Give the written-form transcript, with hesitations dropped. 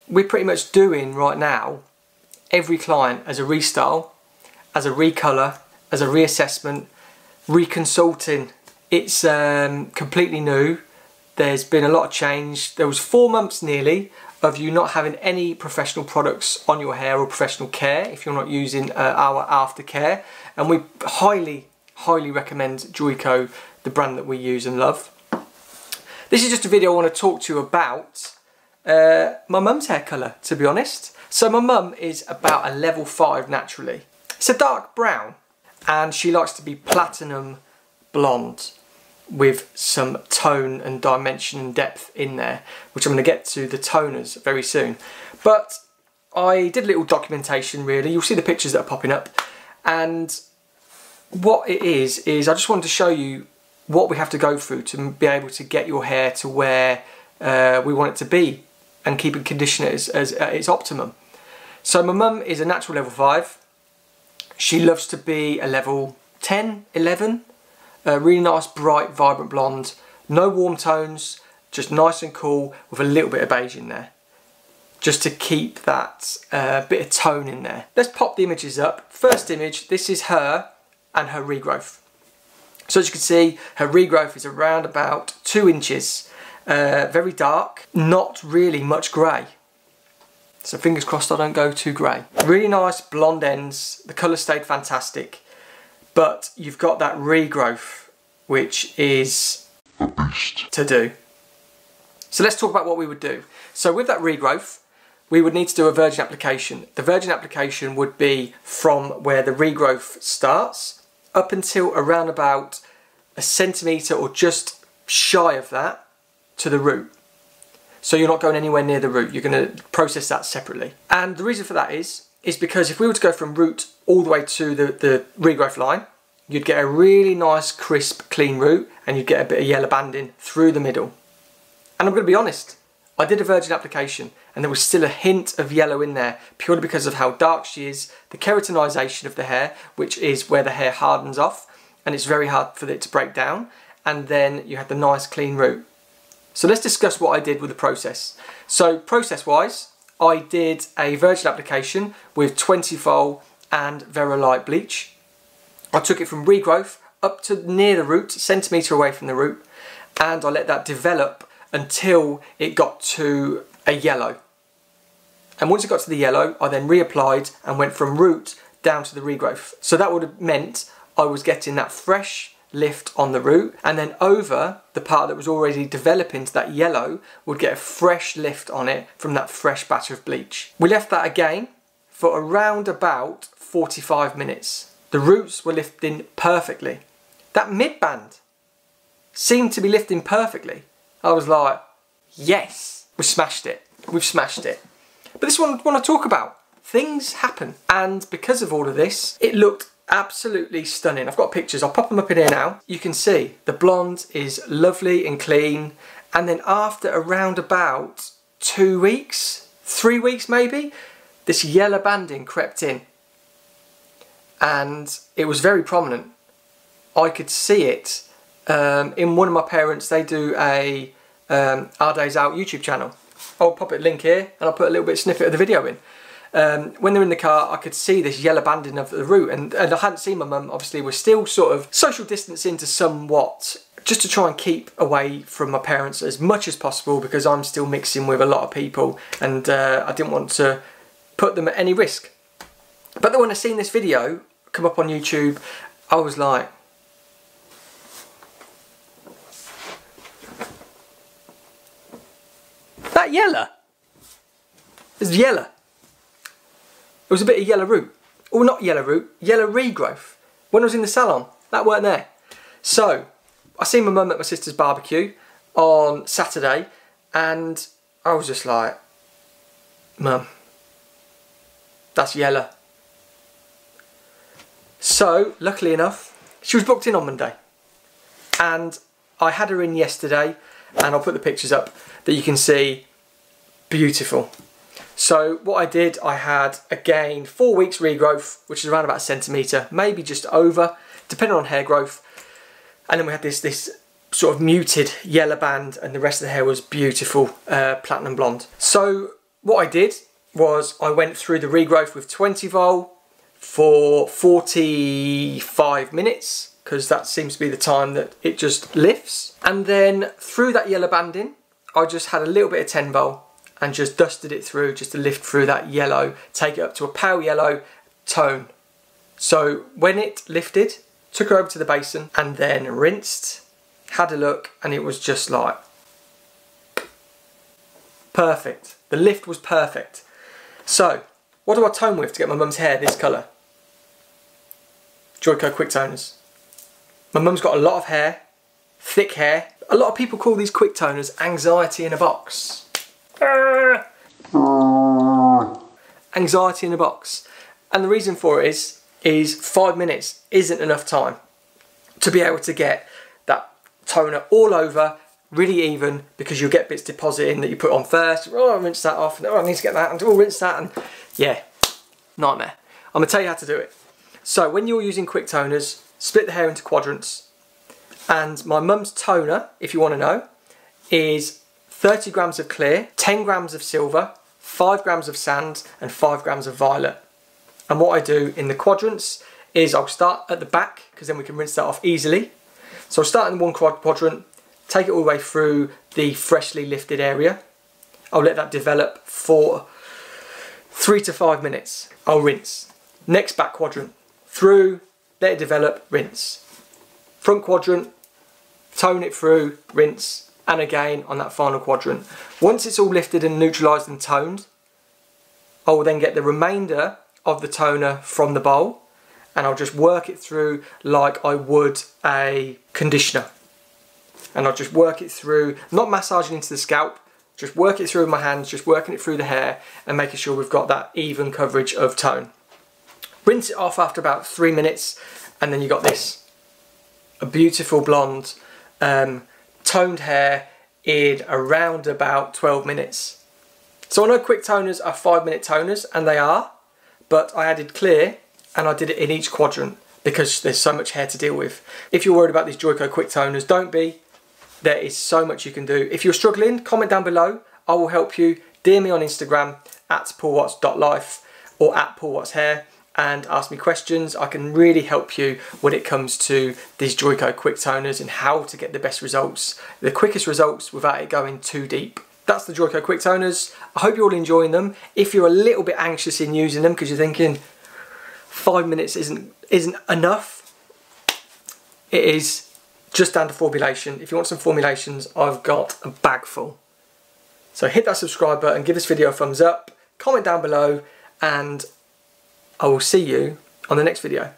we're pretty much doing right now every client as a restyle, as a recolour, as a reassessment, reconsulting. It's completely new. There's been a lot of change. There was 4 months nearly of you not having any professional products on your hair or professional care if you're not using our aftercare, and we highly recommend Joico, the brand that we use and love. This is just a video I want to talk to you about my mum's hair colour, to be honest. So my mum is about a level 5 naturally. It's a dark brown and she likes to be platinum blonde with some tone and dimension and depth in there, which I'm going to get to the toners very soon. But I did a little documentation really. You'll see the pictures that are popping up, and what it is I just wanted to show you what we have to go through to be able to get your hair to where we want it to be and keep it conditioned as its optimum. So my mum is a natural level 5. She loves to be a level 10, 11. Really nice, bright, vibrant blonde. No warm tones, just nice and cool with a little bit of beige in there. Just to keep that bit of tone in there. Let's pop the images up. First image, this is her and her regrowth. So as you can see, her regrowth is around about 2 inches. Very dark, not really much grey. So fingers crossed I don't go too grey. Really nice blonde ends. The colour stayed fantastic. But you've got that regrowth, which is a beast to do. So let's talk about what we would do. So with that regrowth, we would need to do a virgin application. The virgin application would be from where the regrowth starts up until around about 1 centimetre or just shy of that to the root. So you're not going anywhere near the root. You're going to process that separately. And the reason for that is because if we were to go from root all the way to the regrowth line, you'd get a really nice, crisp, clean root, and you'd get a bit of yellow banding through the middle. And I'm going to be honest, I did a virgin application and there was still a hint of yellow in there, purely because of how dark she is, the keratinization of the hair, which is where the hair hardens off, and it's very hard for it to break down, and then you had the nice, clean root. So let's discuss what I did with the process. So process-wise, I did a virgin application with 20-fold and Verilight bleach. I took it from regrowth up to near the root, centimetre away from the root, and I let that develop until it got to a yellow. And once it got to the yellow, I then reapplied and went from root down to the regrowth. So that would have meant I was getting that fresh lift on the root, and then over the part that was already developing to that yellow would get a fresh lift on it from that fresh batch of bleach. We left that again for around about 45 minutes. The roots were lifting perfectly. That mid-band seemed to be lifting perfectly. I was like, yes, we smashed it. We've smashed it. But this one I want to talk about. Things happen. And because of all of this, it looked absolutely stunning. I've got pictures. I'll pop them up in here now. You can see the blonde is lovely and clean. And then after around about 2 weeks, 3 weeks maybe, this yellow banding crept in. And it was very prominent. I could see it in one of my parents. They do a Our Days Out YouTube channel. I'll pop a link here and I'll put a little bit snippet of the video in. When they're in the car, I could see this yellow banding of the root, and I hadn't seen my mum. Obviously, we're still sort of social distancing to somewhat, just to try and keep away from my parents as much as possible, because I'm still mixing with a lot of people, and I didn't want to put them at any risk. But then when I seen this video come up on YouTube, I was like, that yellow? It's yellow. It was a bit of yellow root. Or not yellow root, yellow regrowth. When I was in the salon, that weren't there. So, I seen my mum at my sister's barbecue on Saturday, and I was just like, Mum, that's yellow. So, luckily enough, she was booked in on Monday. And I had her in yesterday, and I'll put the pictures up that you can see. Beautiful. So what I did, I had again 4 weeks regrowth, which is around about 1 centimetre, maybe just over, depending on hair growth. And then we had this sort of muted yellow band, and the rest of the hair was beautiful platinum blonde. So what I did was I went through the regrowth with 20 volt for 45 minutes, because that seems to be the time that it just lifts. And then through that yellow banding, I just had a little bit of 10 volt and just dusted it through just to lift through that yellow, take it up to a pale yellow tone. So when it lifted, took it over to the basin and then rinsed, had a look, and it was just like perfect. The lift was perfect. So what do I tone with to get my mum's hair this colour? Joico quick toners. My mum's got a lot of hair, thick hair. A lot of people call these quick toners anxiety in a box. Anxiety in a box. And the reason for it is 5 minutes isn't enough time to be able to get that toner all over, really even, because you'll get bits depositing that you put on first. Oh, I'll rinse that off. Oh, I need to get that, and I'll rinse that, and yeah, nightmare. I'm gonna tell you how to do it. So when you're using quick toners, split the hair into quadrants. And my mum's toner, if you want to know, is 30 grams of clear, 10 grams of silver, 5 grams of sand, and 5 grams of violet. And what I do in the quadrants is I'll start at the back, because then we can rinse that off easily. So I'll start in one quadrant, take it all the way through the freshly lifted area. I'll let that develop for 3 to 5 minutes. I'll rinse. Next back quadrant, through, let it develop, rinse. Front quadrant, tone it through, rinse, and again on that final quadrant. Once it's all lifted and neutralised and toned, I will then get the remainder of the toner from the bowl, and I'll just work it through like I would a conditioner. And I'll just work it through, not massaging into the scalp, just work it through with my hands, just working it through the hair and making sure we've got that even coverage of tone. Rinse it off after about 3 minutes, and then you got this. A beautiful blonde, toned hair in around about 12 minutes. So I know quick toners are 5-minute toners, and they are, but I added clear and I did it in each quadrant because there's so much hair to deal with. If you're worried about these Joico quick toners, don't be. There is so much you can do. If you're struggling, comment down below. I will help you. DM me on Instagram at paulwatts.life or at paulwattshair and ask me questions. I can really help you when it comes to these Joico quick toners and how to get the best results, the quickest results without it going too deep. That's the Joico quick toners. I hope you're all enjoying them. If you're a little bit anxious in using them because you're thinking 5 minutes isn't enough, it is just down to formulation. If you want some formulations, I've got a bag full. So hit that subscribe button, give this video a thumbs up, comment down below, and I will see you on the next video.